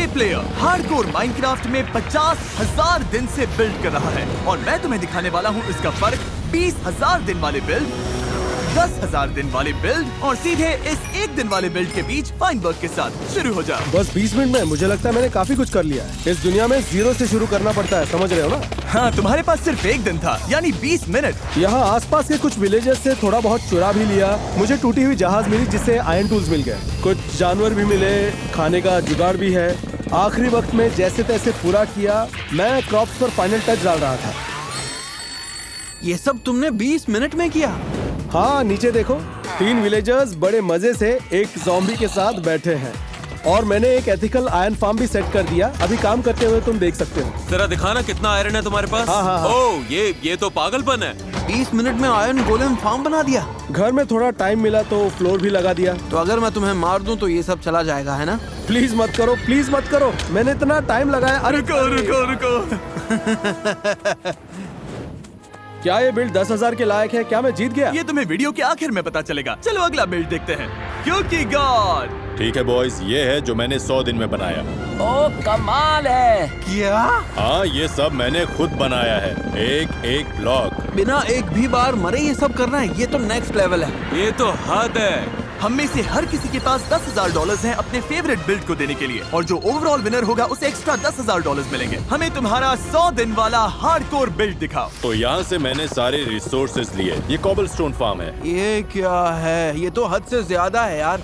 Player hardcore Minecraft में 50,000 दिन से बिल्ड कर रहा है और मैं तुम्हें दिखाने वाला हूँ इसका फर्क 20,000 दिन वाले बिल्ड, 10,000 दिन वाले बिल्ड और सीधे इस एक दिन वाले बिल्ड के बीच फाइनबर्ग के साथ शुरू हो जाओ। बस 20 मिनट में मुझे लगता है मैंने काफी कुछ कर लिया है। इस दुनिया में 0 से शुरू करना पड़ता है, समझ रहे हो ना? हाँ, तुम्हारे पास सिर्फ एक दिन था, यानी 20 मिनट। यहाँ आसपास के कुछ विलेजेस से थोड़ा बहुत चुरा भी लिया। मुझे टूटी हुई जहाज मिली जिससे आयरन टूल्स मिल गए। कुछ जानवर भी मिले, खाने का जुगाड़ भी है। आखिरी वक्त में जैसे तैसे पूरा किया। मैं क्रॉप्स पर फाइनल टच डाल रहा था। ये सब तुमने 20 मिनट में किया? हाँ, नीचे देखो, 3 विलेजर्स बड़े मजे से एक ज़ॉम्बी के साथ बैठे हैं और मैंने एक एथिकल आयरन फार्म भी सेट कर दिया। अभी काम करते हुए तुम देख सकते हो। जरा दिखाना कितना आयरन है तुम्हारे पास। हाँ। ओह, ये तो पागलपन है। 20 मिनट में आयरन गोलेम फार्म बना दिया। घर में थोड़ा टाइम मिला तो फ्लोर भी लगा दिया। तो अगर मैं तुम्हें मार दूं तो ये सब चला जाएगा, है ना? प्लीज मत करो, प्लीज मत करो। मैंने इतना टाइम लगाया। अरे रुको। क्या ये बिल्ड 10,000 के लायक है? क्या मैं जीत गया? ये तुम्हें वीडियो के आखिर में पता चलेगा। चलो अगला बिल्ड देखते हैं। क्योंकि गॉड। ठीक है बॉयज, ये है जो मैंने 100 दिन में बनाया। ओ कमाल है। क्या? हाँ, ये सब मैंने खुद बनाया है, एक ब्लॉक। बिना एक भी बार मरे ये सब करना है, ये तो नेक्स्ट लेवल है। ये तो हद है। हम में से हर किसी के पास $10,000 हैं अपने फेवरेट बिल्ड को देने के लिए और जो ओवरऑल विनर होगा उसे एक्स्ट्रा $10,000 मिलेंगे। हमें तुम्हारा 100 दिन वाला हार्डकोर बिल्ड दिखाओ। तो यहाँ से मैंने सारे रिसोर्सेज लिए। ये कॉबलस्टोन फार्म है। ये क्या है? ये तो हद से ज्यादा है यार।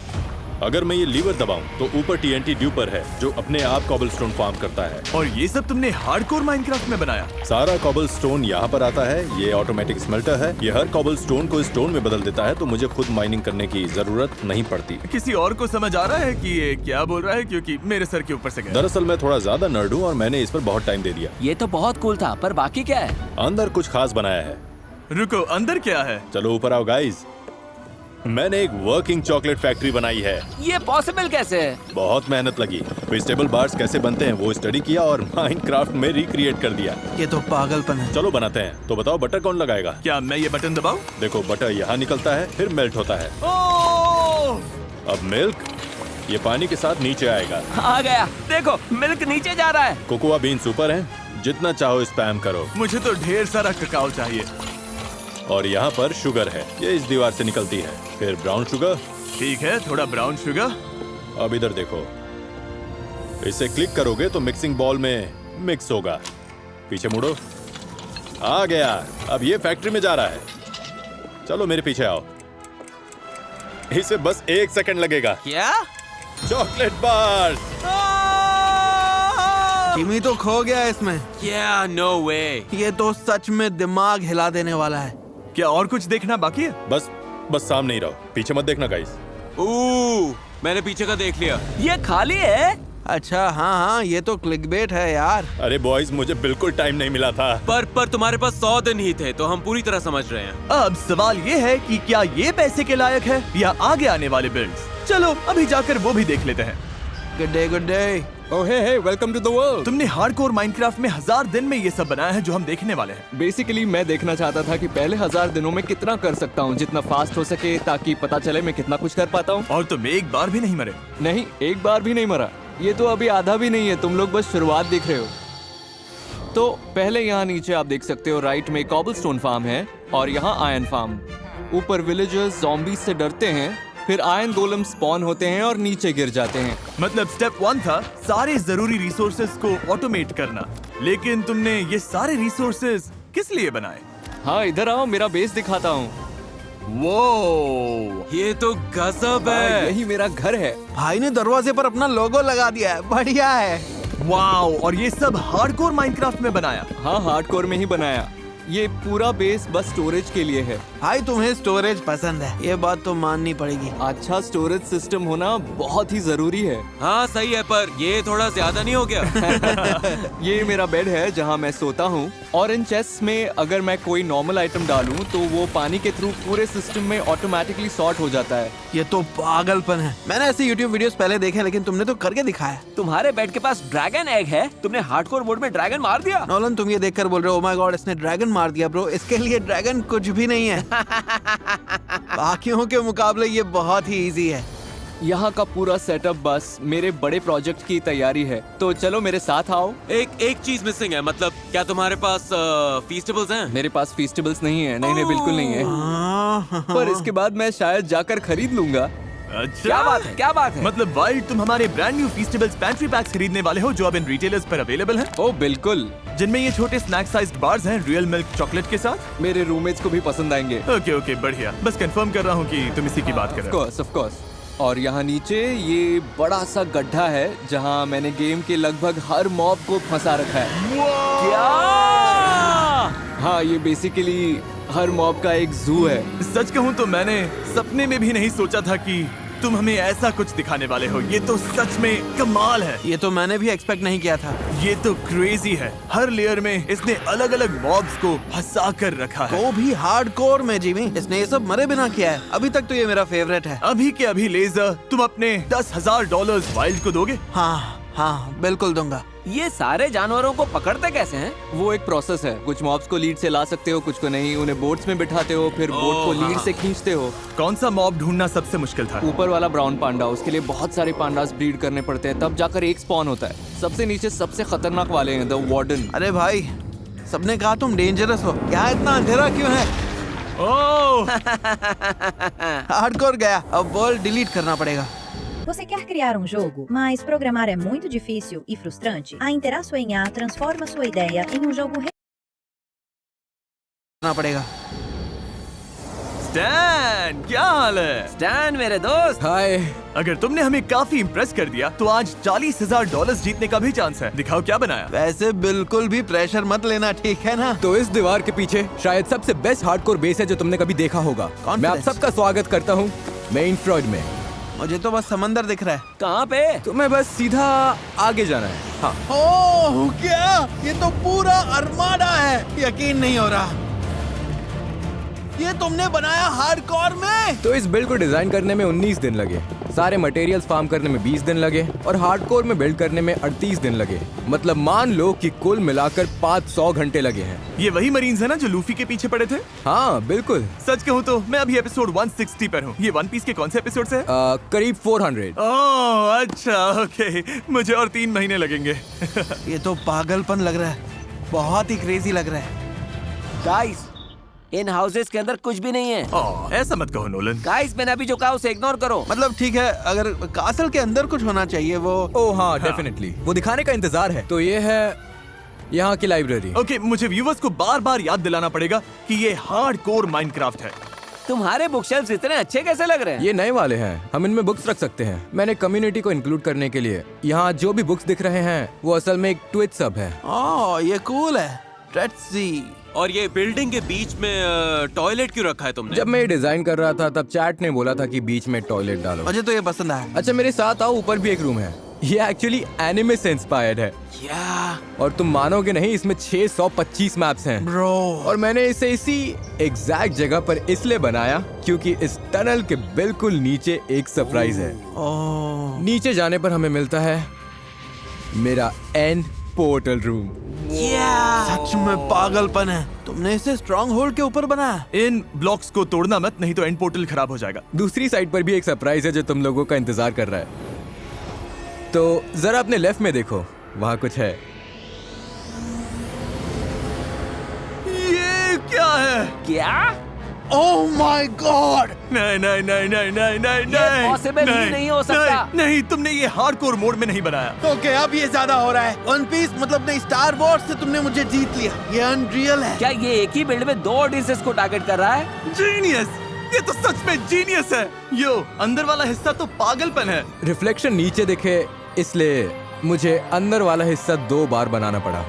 अगर मैं ये लीवर दबाऊं तो ऊपर TNT ड्यूपर है जो अपने आप कॉबलस्टोन फार्म करता है। और ये सब तुमने हार्डकोर माइनक्राफ्ट में बनाया? सारा कॉबलस्टोन यहाँ पर आता है। ये ऑटोमेटिक स्मेल्टर है। ये हर कॉबलस्टोन को स्टोन में बदल देता है, तो मुझे खुद माइनिंग करने की जरूरत नहीं पड़ती। किसी और को समझ आ रहा है कि ये क्या बोल रहा है? क्योंकि मेरे सर के ऊपर से गया। दरअसल मैं थोड़ा ज्यादा नर्ड हूँ और मैंने इस पर बहुत टाइम दे दिया। ये तो बहुत कूल था, पर बाकी क्या है? अंदर कुछ खास बनाया है। रुको, अंदर क्या है? चलो ऊपर आओ गाइज। मैंने एक वर्किंग चॉकलेट फैक्ट्री बनाई है। ये पॉसिबल कैसे है? बहुत मेहनत लगी। वेजिटेबल बार्स कैसे बनते हैं वो स्टडी किया और माइनक्राफ्ट में रिक्रिएट कर दिया। ये तो पागलपन है। चलो बनाते हैं। तो बताओ बटर कौन लगाएगा? क्या मैं ये बटन दबाऊं? देखो बटर यहाँ निकलता है, फिर मेल्ट होता है। ओह! अब मिल्क ये पानी के साथ नीचे आएगा। आ गया, देखो मिल्क नीचे जा रहा है। कोकोआ बीन्स ऊपर हैं, जितना चाहो स्पैम करो। मुझे तो ढेर सारा ककाओ चाहिए। और यहाँ पर शुगर है, ये इस दीवार से निकलती है। फिर ब्राउन शुगर। ठीक है, थोड़ा ब्राउन शुगर। अब इधर देखो, इसे क्लिक करोगे तो मिक्सिंग बॉल में मिक्स होगा। पीछे मुड़ो। आ गया। अब ये फैक्ट्री में जा रहा है। चलो मेरे पीछे आओ। इसे बस 1 सेकंड लगेगा। क्या? Chocolate bar. जिमी तो खो गया इसमें। क्या? नो वे। ये तो सच में दिमाग हिला देने वाला है। क्या और कुछ देखना बाकी है? बस सामने ही रहो, पीछे मत देखना गाइस। मैंने पीछे का देख लिया। ये खाली है। अच्छा, हाँ, ये तो क्लिकबेट है यार। अरे बॉयज, मुझे बिल्कुल टाइम नहीं मिला था। पर तुम्हारे पास 100 दिन ही थे, तो हम पूरी तरह समझ रहे हैं। अब सवाल ये है कि क्या ये पैसे के लायक है या आगे आने वाले बिल्ड्स? चलो अभी जाकर वो भी देख लेते हैं। Good day. Oh hey, welcome to the world. तुमने हार्डकोर माइनक्राफ्ट में 1000 दिन में ये सब बनाया है जो हम देखने वाले हैं। बेसिकली मैं देखना चाहता था कि पहले 1000 दिनों में कितना कर सकता हूँ, जितना फास्ट हो सके, ताकि पता चले मैं कितना कुछ कर पाता हूँ। और तुम एक बार भी नहीं मरे? नहीं, एक बार भी नहीं मरा। ये तो अभी आधा भी नहीं है, तुम लोग बस शुरुआत देख रहे हो। तो पहले यहाँ नीचे आप देख सकते हो, राइट में कॉबलस्टोन फार्म है और यहाँ आयरन फार्म। ऊपर विलेजर्स ज़ॉम्बीज से डरते हैं, फिर आयरन गोलम स्पॉन होते हैं और नीचे गिर जाते हैं। मतलब स्टेप 1 था सारे जरूरी रिसोर्सेज को ऑटोमेट करना, लेकिन तुमने ये सारे रिसोर्सेज किस लिए बनाए? हाँ, इधर आओ, मेरा बेस दिखाता हूँ। वो ये तो गजब है। यही मेरा घर है। भाई ने दरवाजे पर अपना लोगो लगा दिया है। बढ़िया है। वाओ! और ये सब हार्डकोर माइनक्राफ्ट में बनाया? हाँ, हार्डकोर में ही बनाया। ये पूरा बेस बस स्टोरेज के लिए है। भाई तुम्हें स्टोरेज पसंद है, ये बात तो माननी पड़ेगी। अच्छा स्टोरेज सिस्टम होना बहुत ही जरूरी है। हाँ सही है, पर ये थोड़ा ज्यादा नहीं हो गया? ये मेरा बेड है जहाँ मैं सोता हूँ, और इन चेस्ट में अगर मैं कोई नॉर्मल आइटम डालूं तो वो पानी के थ्रू पूरे सिस्टम में ऑटोमेटिकली सॉर्ट हो जाता है। ये तो पागलपन है। मैंने ऐसे YouTube वीडियोस पहले देखे हैं, लेकिन तुमने तो करके दिखाया। तुम्हारे बेड के पास ड्रैगन एग है, तुमने हार्डकोर मोड में ड्रैगन मार दिया। नोलन, तुम ये देखकर बोल रहे हो, ओह माय गॉड, इसने ड्रैगन मार दिया। ब्रो, इसके लिए ड्रैगन कुछ भी नहीं है। बाकियों के मुकाबले ये बहुत ही इजी है। यहाँ का पूरा सेटअप बस मेरे बड़े प्रोजेक्ट की तैयारी है, तो चलो मेरे साथ आओ। एक चीज मिसिंग है, मतलब क्या तुम्हारे पास फीस्टेबल्स हैं? मेरे पास फेस्टिवल्स नहीं है, नहीं बिल्कुल नहीं है, पर इसके बाद मैं शायद जाकर खरीद लूंगा। अच्छा, क्या बात है, क्या बात है? मतलब वाइल्ड, तुम हमारे ब्रांड न्यू फीस्टेबल्स पैंट्री पैक्स खरीदने वाले हो जो अब इन रिटेलर्स पर अवेलेबल हैं, ओ बिल्कुल, जिनमें ये छोटे स्नैक साइज्ड बार्स हैं रियल मिल्क चॉकलेट के साथ। मेरे रूममेट्स को भी पसंद आएंगे। ओके ओके, बढ़िया। बस कंफर्म कर रहा हूँ कि तुम इसी की बात कर रहे हो। Of course. और यहाँ नीचे ये बड़ा सा गड्ढा है जहाँ मैंने गेम के लगभग हर मॉब को फंसा रखा है। क्या? हाँ, ये बेसिकली हर मॉब का एक जू है। सच कहूँ तो मैंने सपने में भी नहीं सोचा था कि तुम हमें ऐसा कुछ दिखाने वाले हो। ये तो सच में कमाल है। ये तो मैंने भी एक्सपेक्ट नहीं किया था। ये तो क्रेजी है। हर लेयर में इसने अलग अलग मॉब्स को फंसा कर रखा है। वो भी हार्डकोर में जिमी, इसने ये सब मरे बिना किया है। अभी तक तो ये मेरा फेवरेट है। अभी के अभी लेजर, तुम अपने $10,000 वाइल्ड को दोगे? हाँ हाँ, बिल्कुल दूंगा। ये सारे जानवरों को पकड़ते कैसे हैं? वो एक प्रोसेस है। कुछ मॉब्स को लीड से ला सकते हो, कुछ को नहीं। उन्हें बोट्स में बिठाते हो, फिर बोट को लीड से खींचते हो। कौन सा मॉब ढूंढना सबसे मुश्किल था? ऊपर वाला ब्राउन पांडा, उसके लिए बहुत सारे पांडास ब्रीड करने पड़ते हैं, तब जाकर एक स्पॉन होता है। सबसे नीचे सबसे खतरनाक वाले हैं द वार्डन। अरे भाई, सबने कहा तुम डेंजरस हो, क्या इतना अंधेरा क्यों है? ओह, हार्डकोर गया, अब वर्ल्ड डिलीट करना पड़ेगा। Você quer criar um jogo, mas programar é muito difícil e frustrante? A Interaço em A transforma sua ideia em um jogo करना पड़ेगा। स्टैन, क्या हाल है? स्टैन मेरे दोस्त, हाय। अगर तुमने हमें काफी इम्प्रेस कर दिया तो आज $40,000 जीतने का भी चांस है। दिखाओ क्या बनाया। वैसे बिल्कुल भी प्रेशर मत लेना, ठीक है ना? तो इस दीवार के पीछे शायद सबसे बेस्ट हार्डकोर बेस है जो तुमने कभी देखा होगा। मैं आप सबका स्वागत करता हूँ मेन फ्रॉइड में। मुझे तो बस समंदर दिख रहा है। कहाँ पे? तुम्हें बस सीधा आगे जाना है। हाँ, ओह क्या, ये तो पूरा अरमाडा है। यकीन नहीं हो रहा, ये तुमने बनाया हार्डकोर में? तो इस बिल्ड को डिजाइन करने में 19 दिन लगे, सारे मटेरियल्स फार्म करने में 20 दिन लगे और हार्डकोर में बिल्ड करने में 38 दिन लगे। मतलब मान लो कि कुल मिलाकर 500 घंटे लगे हैं। ये वही मरीन्स है ना जो लूफी के पीछे पड़े थे? हाँ बिल्कुल। सच कहूँ तो मैं अभी एपिसोड 160 पर हूँ। ये वन पीस के कौन से एपिसोड है? करीब 400। ओह अच्छा, ओके, मुझे और 3 महीने लगेंगे। ये तो पागलपन लग रहा है, बहुत ही क्रेजी लग रहा है। गाइस, इन हाउसेस के अंदर कुछ भी नहीं है। ओह, ऐसा मत कहो नोलन। गाइस, मैंने अभी जो कहा उसे इग्नोर करो। मतलब ठीक है, अगर कासल के अंदर कुछ होना चाहिए वो। ओह हाँ, डेफिनेटली वो दिखाने का इंतजार है। तो ये है यहाँ की लाइब्रेरी। ओके, मुझे व्यूवर्स को बार बार याद दिलाना पड़ेगा कि ये हार्डकोर माइनक्राफ्ट है। तुम्हारे बुक शेल्फ्स इतने अच्छे कैसे लग रहे हैं? ये नए वाले हैं, हम इनमें बुक्स रख सकते हैं। मैंने कम्युनिटी को इंक्लूड करने के लिए यहाँ जो भी बुक्स दिख रहे हैं वो असल में एक ट्विच सब है। ओह ये कूल है। Let's see. और ये बिल्डिंग के बीच में टॉयलेट क्यों रखा है तुमने? जब मैं ये डिजाइन कर रहा था तब चैट ने बोला था कि बीच में टॉयलेट डालो। मुझे तो ये पसंद आया। अच्छा मेरे साथ आओ, ऊपर भी एक रूम है। ये एक्चुअली एनिमे से इंस्पायर्ड है। क्या और तुम मानोगे नहीं, इसमें 625 मैप्स हैं। ब्रो? और मैंने इसे इसी एग्जैक्ट जगह पर इसलिए बनाया क्योंकि इस टनल के बिल्कुल नीचे एक सरप्राइज है। ओह नीचे जाने पर हमें मिलता है मेरा एंड पोर्टल रूम। सच में पागलपन है। तुमने इसे स्ट्रॉन्ग होल्ड के ऊपर बनाया? इन ब्लॉक्स को तोड़ना मत, नहीं तो एंड पोर्टल खराब हो जाएगा। दूसरी साइड पर भी एक सरप्राइज है जो तुम लोगों का इंतजार कर रहा है। तो जरा अपने लेफ्ट में देखो, वहाँ कुछ है। ये क्या है? क्या? Oh my God! नहीं नहीं नहीं नहीं नहीं नहीं ये possible ही नहीं हो सकता। नहीं, नहीं, तुमने ये हार्डकोर मोड में नहीं बनाया। ओके, अब ये ज्यादा हो रहा है। वन पीस मतलब नहीं, स्टार वॉर्स से तुमने मुझे जीत लिया। ये अनरियल है। क्या ये एक ही बिल्ड में 2 ऑडियंसेस को टारगेट कर रहा है? जीनियस, ये तो सच में जीनियस है। यो अंदर वाला हिस्सा तो पागलपन है। रिफ्लेक्शन नीचे दिखे इसलिए मुझे अंदर वाला हिस्सा 2 बार बनाना पड़ा।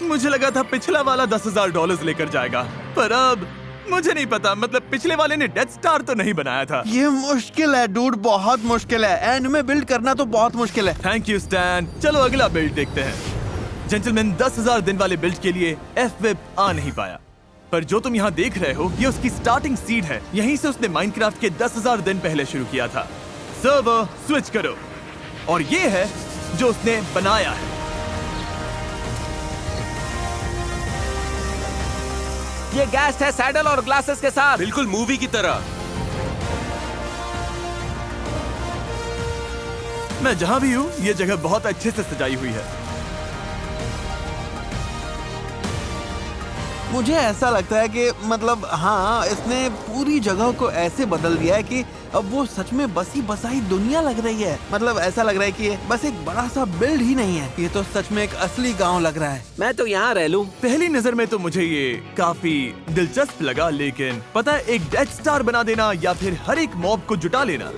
मुझे लगा था पिछला वाला $10,000 लेकर जाएगा, पर अब मुझे नहीं पता। मतलब पिछले वाले ने डेथ स्टार तो नहीं बनाया था। ये मुश्किल है डूड, बहुत मुश्किल है। एंड में बिल्ड करना तो बहुत मुश्किल है। Thank you stand. चलो अगला बिल्ड देखते हैं। जेंटलमैन, 10,000 दिन वाले बिल्ड के लिए एफ-वेब आ नहीं पाया, पर जो तुम यहाँ देख रहे हो ये उसकी स्टार्टिंग सीड है। यहीं से उसने माइनक्राफ्ट के 10,000 दिन पहले शुरू किया था। सर्वर स्विच करो, और ये है जो उसने बनाया है। ये गैस है सैडल और ग्लासेस के साथ। बिल्कुल मूवी की तरह। मैं जहाँ भी हूँ ये जगह बहुत अच्छे से सजाई हुई है। मुझे ऐसा लगता है कि मतलब हाँ, इसने पूरी जगह को ऐसे बदल दिया है कि अब वो सच में बसी बसाई दुनिया लग रही है। मतलब ऐसा लग रहा है कि ये बस एक बड़ा सा बिल्ड ही नहीं है, ये तो सच में एक असली गांव लग रहा है। मैं तो यहाँ रह लूं। पहली नजर में तो मुझे ये काफी दिलचस्प लगा, लेकिन पता है, एक डेथ स्टार बना देना या फिर हर एक मॉब को जुटा लेना,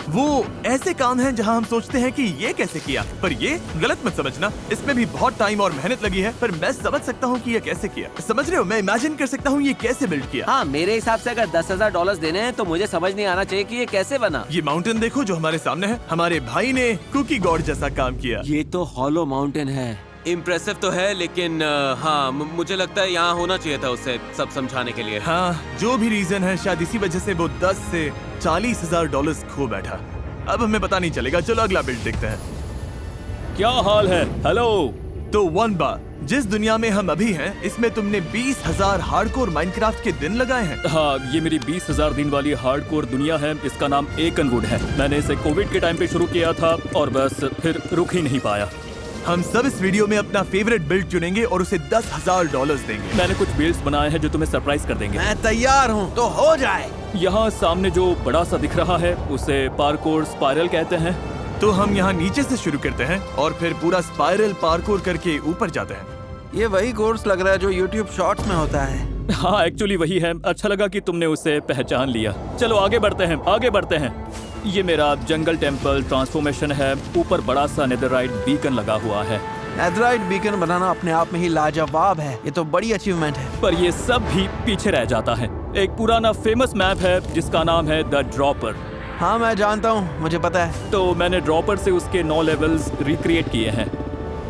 वो ऐसे काम हैं जहां हम सोचते हैं कि ये कैसे किया, पर ये गलत मत समझना, इसमें भी बहुत टाइम और मेहनत लगी है, पर मैं समझ सकता हूँ कि ये कैसे किया। समझ रहे हो, मैं इमेजिन कर सकता हूँ ये कैसे बिल्ड किया। हाँ, मेरे हिसाब से अगर $10,000 देने हैं तो मुझे समझ नहीं आना चाहिए कि ये कैसे बना। ये माउंटेन देखो जो हमारे सामने है, हमारे भाई ने कुकी गॉड जैसा काम किया। ये तो हॉलो माउंटेन है। इम्प्रेसिव तो है, लेकिन हाँ मुझे लगता है यहाँ होना चाहिए था उसे सब समझाने के लिए। हाँ, जो भी रीजन है, शायद इसी वजह से वो 10 से $40,000 खो बैठा। अब हमें पता नहीं चलेगा। चलो अगला बिल्ड देखते हैं। क्या हाल है? हेलो। तो वनबा, जिस दुनिया में हम अभी हैं, इसमें तुमने 20,000 हार्डकोर माइनक्राफ्ट के दिन लगाए हैं। हाँ, ये मेरी 20,000 दिन वाली हार्डकोर दुनिया है। इसका नाम एकनवुड है। मैंने इसे कोविड के टाइम पे शुरू किया था और बस फिर रुक ही नहीं पाया। हम सब इस वीडियो में अपना फेवरेट बिल्ड चुनेंगे और उसे $10,000 देंगे। मैंने कुछ बिल्ड्स बनाए हैं जो तुम्हें सरप्राइज कर देंगे। मैं तैयार हूँ, तो हो जाए। यहाँ सामने जो बड़ा सा दिख रहा है उसे पार्कोर स्पाइरल कहते हैं। तो हम यहाँ नीचे से शुरू करते हैं और फिर पूरा स्पाइरल पार्कोर करके ऊपर जाते हैं। ये वही कोर्स लग रहा है जो YouTube शॉर्ट्स में होता है। हाँ, एक्चुअली वही है। अच्छा लगा कि तुमने उसे पहचान लिया। चलो आगे बढ़ते हैं, आगे बढ़ते हैं। ये मेरा जंगल टेम्पल ट्रांसफॉर्मेशन है। ऊपर बड़ा सा नेदरराइट बीकन लगा हुआ है। नेदरराइट बीकन बनाना अपने आप में ही लाजवाब है। ये तो बड़ी अचीवमेंट है। पर ये सब भी पीछे रह जाता है। एक पुराना फेमस मैप है जिसका नाम है द ड्रॉपर। हाँ, मैं जानता हूँ, मुझे पता है। तो मैंने ड्रॉपर से उसके 9 लेवल्स रिक्रिएट किए हैं।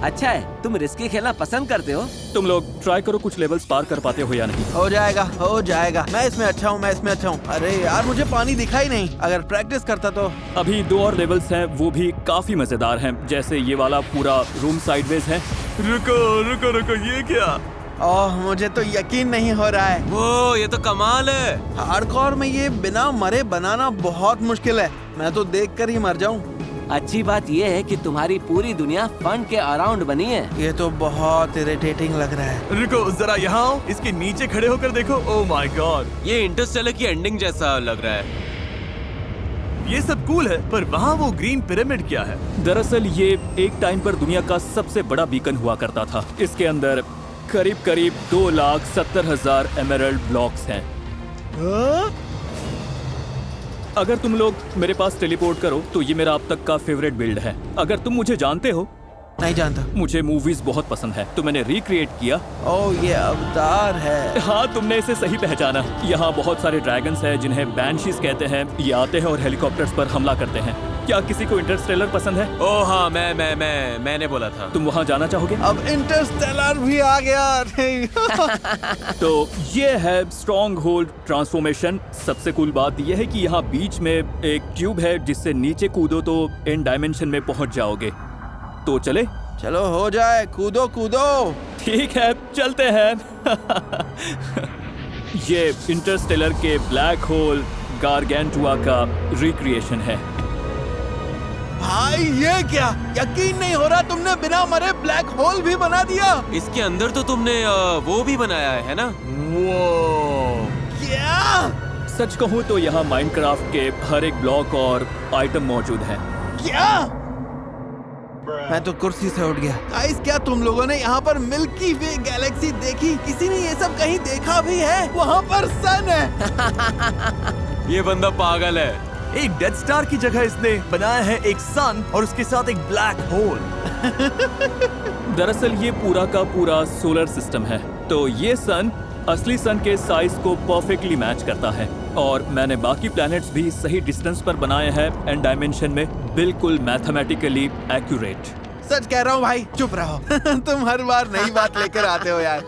अच्छा है, तुम रिस्की खेलना पसंद करते हो। तुम लोग ट्राई करो कुछ लेवल्स पार कर पाते हो या नहीं। हो जाएगा, हो जाएगा। मैं इसमें अच्छा हूँ, मैं इसमें अच्छा हूँ। अरे यार, मुझे पानी दिखा ही नहीं। अगर प्रैक्टिस करता तो। अभी 2 और लेवल्स हैं, वो भी काफी मजेदार हैं। जैसे ये वाला पूरा रूम साइडवेज है। रुको रुको रुको, ये क्या? ओह, मुझे तो यकीन नहीं हो रहा है। वो ये तो कमाल है। हार्डकोर में ये बिना मरे बनाना बहुत मुश्किल है। मैं तो देखकर ही मर जाऊं। अच्छी बात ये है कि तुम्हारी पूरी दुनिया फन के अराउंड बनी है। ये तो बहुत इरिटेटिंग लग रहा है। रुको जरा यहाँ आओ, इसके नीचे खड़े होकर देखो। ओह माय गॉड, ये इंटरस्टेलर की एंडिंग जैसा लग रहा है। ये सब कूल है, पर वहाँ वो ग्रीन पिरामिड क्या है? दरअसल ये एक टाइम पर दुनिया का सबसे बड़ा बीकन हुआ करता था। इसके अंदर करीब करीब 2,70,000 एमराल्ड ब्लॉक्स हैं। अगर तुम लोग मेरे पास टेलीपोर्ट करो तो ये मेरा अब तक का फेवरेट बिल्ड है। अगर तुम मुझे जानते हो। नहीं जानता। मुझे मूवीज बहुत पसंद है तो मैंने रिक्रिएट किया। ओह, ये अवतार है। हाँ, तुमने इसे सही पहचाना। यहाँ बहुत सारे ड्रैगन्स हैं जिन्हें बैनशीज कहते हैं। ये आते हैं और हेलीकॉप्टर्स पर हमला करते हैं। क्या किसी को इंटरस्टेलर पसंद है? ओह हाँ, मैंने बोला था। तुम वहाँ जाना चाहोगे? अब इंटरस्टेलर भी आ गया। तो ये है स्ट्रॉन्ग होल्ड ट्रांसफॉर्मेशन। सबसे कूल बात यह है कि यहाँ बीच में एक ट्यूब है जिससे नीचे कूदो तो इन डायमेंशन में पहुंच जाओगे। तो चले? चलो हो जाए, कूदो कूदो। ठीक है, चलते हैं। ये इंटरस्टेलर के ब्लैक होल गारगेंटुआ का रिक्रिएशन है। भाई ये क्या, यकीन नहीं हो रहा, तुमने बिना मरे ब्लैक होल भी बना दिया। इसके अंदर तो तुमने वो भी बनाया है ना? वो क्या? सच कहूँ तो यहाँ माइनक्राफ्ट के हर एक ब्लॉक और आइटम मौजूद है। क्या? मैं तो कुर्सी से उठ गया। गाइस, क्या तुम लोगों ने यहाँ पर मिल्की वे गैलेक्सी देखी? किसी ने ये सब कहीं देखा भी है? वहाँ पर सन है। ये बंदा पागल है। एक डेथ स्टार की जगह इसने बनाया है एक सन और उसके साथ एक ब्लैक होल। दरअसल ये पूरा का पूरा सोलर सिस्टम है। तो ये सन असली सन के साइज को परफेक्टली मैच करता है और मैंने बाकी प्लैनेट्स भी सही डिस्टेंस पर बनाए हैं एंड डायमेंशन में बिल्कुल मैथमेटिकली एक्यूरेट। सच कह रहा हूँ भाई, चुप रहो। तुम हर बार नई बात लेकर आते हो यार।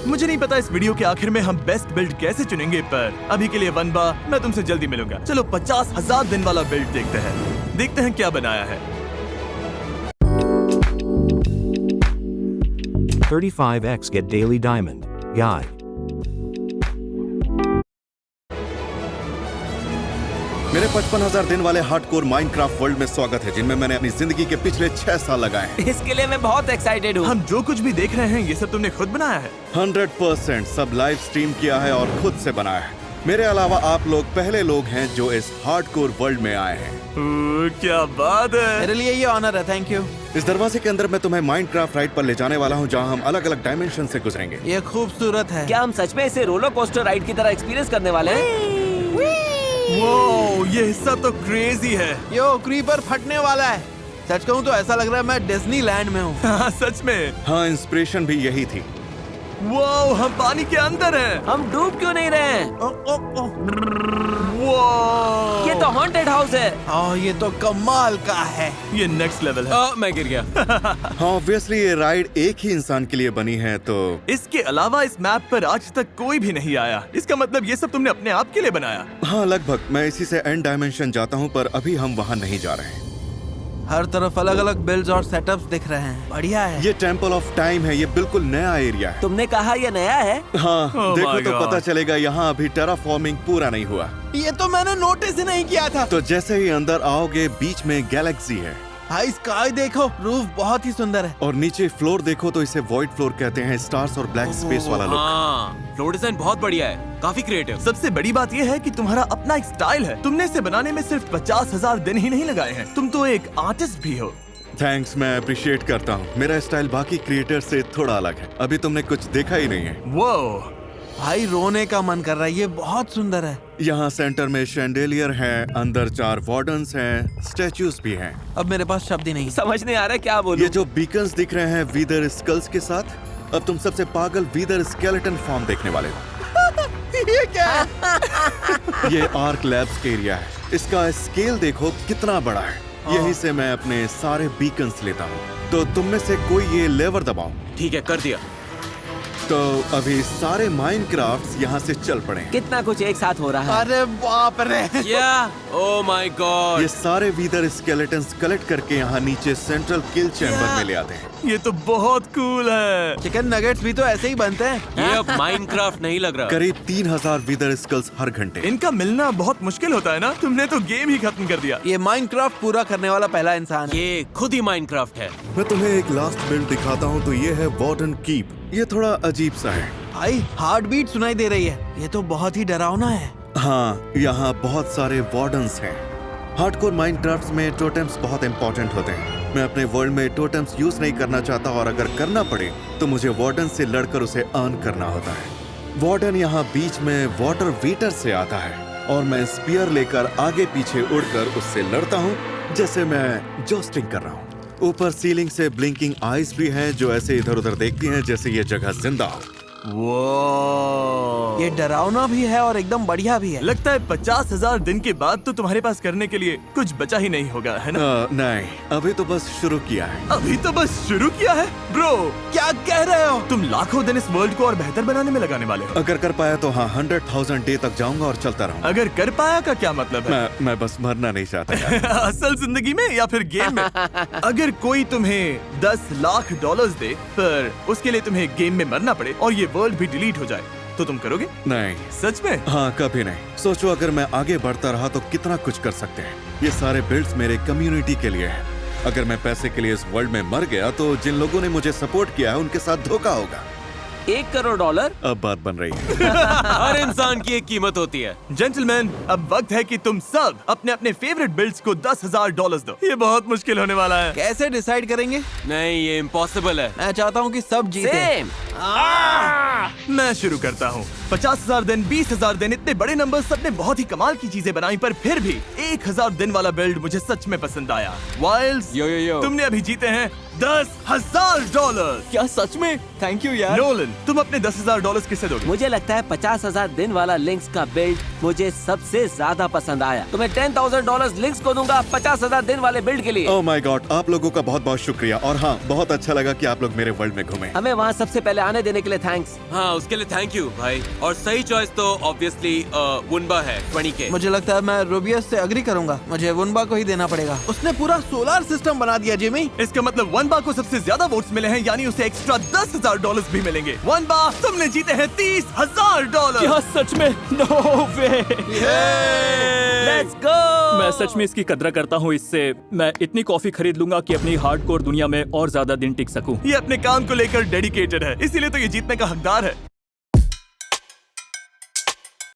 मुझे नहीं पता इस वीडियो के आखिर में हम बेस्ट बिल्ड कैसे चुनेंगे, पर अभी के लिए वनबा, मैं तुमसे जल्दी मिलूंगा। चलो 50,000 दिन वाला बिल्ड देखते हैं क्या बनाया है। 35x get daily diamond guide. मेरे 55,000 दिन वाले हार्डकोर माइनक्राफ्ट वर्ल्ड में स्वागत है, जिनमें मैंने अपनी जिंदगी के पिछले 6 साल लगाए हैं। इसके लिए मैं बहुत एक्साइटेड हूँ। हम जो कुछ भी देख रहे हैं ये सब तुमने खुद बनाया है? 100% सब लाइव स्ट्रीम किया है और खुद से बनाया है। मेरे अलावा आप लोग पहले लोग हैं जो इस हार्डकोर वर्ल्ड में आए हैं। क्या बात है। मेरे लिए ये ऑनर है, थैंक यू। इस दरवाजे के अंदर मैं तुम्हें माइनक्राफ्ट राइड पर ले जाने वाला हूँ, जहाँ हम अलग अलग डायमेंशन से गुजरेंगे। ये खूबसूरत है। क्या हम सच में इसे रोलर कोस्टर राइड की तरह एक्सपीरियंस करने वाले हैं? वो ये हिस्सा तो क्रेजी है। यो क्रीपर फटने वाला है। सच कहूँ तो ऐसा लग रहा है मैं डिज्नीलैंड में हूँ। हाँ, सच में। हाँ, इंस्पिरेशन भी यही थी। वो हम पानी के अंदर हैं। हम डूब क्यों नहीं रहे हैं? वो ये तो हॉन्टेड हाउस है। ये तो कमाल का है। ये नेक्स्ट लेवल है। मैं गिर गया। हाँ, ऑब्वियसली ये राइड एक ही इंसान के लिए बनी है, तो इसके अलावा इस मैप पर आज तक कोई भी नहीं आया। इसका मतलब ये सब तुमने अपने आप के लिए बनाया? हाँ लगभग। मैं इसी से एंड डायमेंशन जाता हूँ, पर अभी हम वहाँ नहीं जा रहे हैं। हर तरफ अलग अलग बिल्ड्स और सेटअप्स दिख रहे हैं। बढ़िया है। ये टेम्पल ऑफ टाइम है। ये बिल्कुल नया एरिया है। तुमने कहा ये नया है? हाँ, Oh देखो my तो God. पता चलेगा। यहाँ अभी टेराफॉर्मिंग पूरा नहीं हुआ। ये तो मैंने नोटिस ही नहीं किया था। तो जैसे ही अंदर आओगे, बीच में गैलेक्सी है। भाई स्काई देखो, रूफ बहुत ही सुंदर है। और नीचे फ्लोर देखो तो इसे वॉइड फ्लोर कहते हैं। स्टार्स और ब्लैक स्पेस वाला लुक। हाँ, फ्लोर डिजाइन बहुत बढ़िया है, काफी क्रिएटिव। सबसे बड़ी बात ये है कि तुम्हारा अपना एक स्टाइल है। तुमने इसे बनाने में सिर्फ 50,000 दिन ही नहीं लगाए हैं। तुम तो एक आर्टिस्ट भी हो। थैंक्स, मैं अप्रिशिएट करता हूँ। मेरा स्टाइल बाकी क्रिएटर से थोड़ा अलग है। अभी तुमने कुछ देखा ही नहीं है। वो भाई रोने का मन कर रहा है। ये बहुत सुंदर है। यहाँ सेंटर में शैंडेलियर है, अंदर 4 वार्डन्स हैं, स्टैचूज भी हैं। अब मेरे पास शब्द ही नहीं। समझ नहीं आ रहा क्या बोलूं। ये जो बीकन्स दिख रहे हैं वीदर स्कल्स के साथ, अब तुम सबसे पागल वीदर स्केलेटन फॉर्म देखने वाले हो। ये क्या है? ये आर्क लैब्स के एरिया है। इसका स्केल देखो कितना बड़ा है। यहीं से मैं अपने सारे बीकन्स लेता हूँ। तो तुम में से कोई ये लेवर दबाओ। ठीक है, कर दिया। तो अभी सारे माइनक्राफ्ट्स यहाँ से चल पड़े। कितना कुछ एक साथ हो रहा है। अरे बाप रे। क्या? Oh my God. ये सारे वीदर स्केलेटन्स कलेक्ट करके यहाँ नीचे सेंट्रल किल चैम्बर में ले आते हैं। ये तो बहुत कूल है। चिकन नगेट्स भी तो ऐसे ही बनते हैं। ये अब माइनक्राफ्ट नहीं लग रहा। करीब 3000 वीदर स्कल्स हर घंटे। इनका मिलना बहुत मुश्किल होता है ना? तुमने तो गेम ही खत्म कर दिया। ये माइनक्राफ्ट पूरा करने वाला पहला इंसान है। ये खुद ही माइनक्राफ्ट है। मैं तुम्हें एक लास्ट बिल्ड दिखाता हूँ। तो ये है वार्डन कीप। ये थोड़ा अजीब सा है। भाई हार्ट बीट सुनाई दे रही है। ये तो बहुत ही डरावना है। हाँ, यहाँ बहुत सारे वार्डन्स हैं। हार्डकोर माइनक्राफ्ट में टोटेम्स बहुत इंपॉर्टेंट होते हैं। मैं अपने वर्ल्ड में टोटेम्स यूज नहीं करना चाहता, और अगर करना पड़े तो मुझे वार्डन से लड़कर उसे अर्न करना होता है। वार्डन यहाँ बीच में वाटर वीटर से आता है, और मैं स्पीयर लेकर आगे पीछे उड़कर उससे लड़ता हूँ, जैसे मैं जोस्टिंग कर रहा हूँ। ऊपर सीलिंग से ब्लिंकिंग आईज भी हैं, जो ऐसे इधर उधर देखती हैं जैसे ये जगह जिंदा हो। वो ये डरावना भी है और एकदम बढ़िया भी है। लगता है 50,000 दिन के बाद तो तुम्हारे पास करने के लिए कुछ बचा ही नहीं होगा, है ना? नहीं, अभी तो बस शुरू किया है। अभी तो बस शुरू किया है ब्रो। क्या कह रहे हो? तुम लाखों दिन इस वर्ल्ड को और बेहतर बनाने में लगाने वाले हो। अगर कर पाया तो हाँ, 100,000 डे तक जाऊंगा और चलता रहूंगा। अगर कर पाया का क्या मतलब है? मैं बस मरना नहीं चाहता यार। असल जिंदगी में या फिर गेम में? अगर कोई तुम्हें 10 लाख डॉलर्स दे, पर उसके लिए तुम्हें गेम में मरना पड़े और ये वर्ल्ड भी डिलीट हो जाए, तो तुम करोगे? नहीं। सच में? हाँ, कभी नहीं। सोचो अगर मैं आगे बढ़ता रहा तो कितना कुछ कर सकते हैं। ये सारे बिल्ड्स मेरे कम्युनिटी के लिए है। अगर मैं पैसे के लिए इस वर्ल्ड में मर गया तो जिन लोगों ने मुझे सपोर्ट किया है उनके साथ धोखा होगा। $1 करोड़। अब बात बन रही है। हर इंसान की एक कीमत होती है। जेंटलमैन, अब वक्त है कि तुम सब अपने अपने फेवरेट बिल्ड्स को $10,000 दो। ये बहुत मुश्किल होने वाला है। कैसे डिसाइड करेंगे? नहीं, ये इम्पॉसिबल है। मैं चाहता हूँ कि सब जीते। सेम। मैं शुरू करता हूँ। 50,000 दिन, 20,000 दिन, इतने बड़े नंबर सबने बहुत ही कमाल की चीजें बनाई, पर फिर भी 1,000 दिन वाला बिल्ड मुझे सच में पसंद आया। वाइल्ड्स, यो। तुमने अभी जीते हैं $10,000। क्या सच में? थैंक यू यार। नोलन, तुम अपने $10,000 किसे दोगे? मुझे लगता है 50,000 दिन वाला लिंक्स का बिल्ड मुझे सबसे ज्यादा पसंद आया। तो मैं $10,000 लिंक्स को दूंगा 50,000 दिन वाले बिल्ड के लिए। ओह माय गॉड, आप लोगों का बहुत बहुत शुक्रिया। और हाँ, बहुत अच्छा लगा कि आप लोग मेरे वर्ल्ड में घूमे। हमें वहाँ सबसे पहले आने देने के लिए थैंक्स। हाँ, उसके लिए थैंक यू भाई। और सही चॉइस तो ऑब्वियसली वुनबा है 20K। मुझे लगता है मैं रूबियस से एग्री करूंगा, मुझे वुनबा को ही देना पड़ेगा। उसने पूरा सोलर सिस्टम बना दिया जिमी। इसका मतलब वनबा को सबसे ज्यादा वोट्स मिले हैं, यानी उसे एक्स्ट्रा $10,000 भी मिलेंगे। वनबा, तुमने जीते हैं $30,000। क्या सच में? No way! Let's go. मैं सच में इसकी कदर करता हूँ। इससे मैं इतनी कॉफी खरीद लूंगा कि अपनी हार्डकोर दुनिया में और ज्यादा दिन टिक सकूं। ये अपने काम को लेकर डेडिकेटेड है, इसीलिए तो ये जीतने का हकदार है।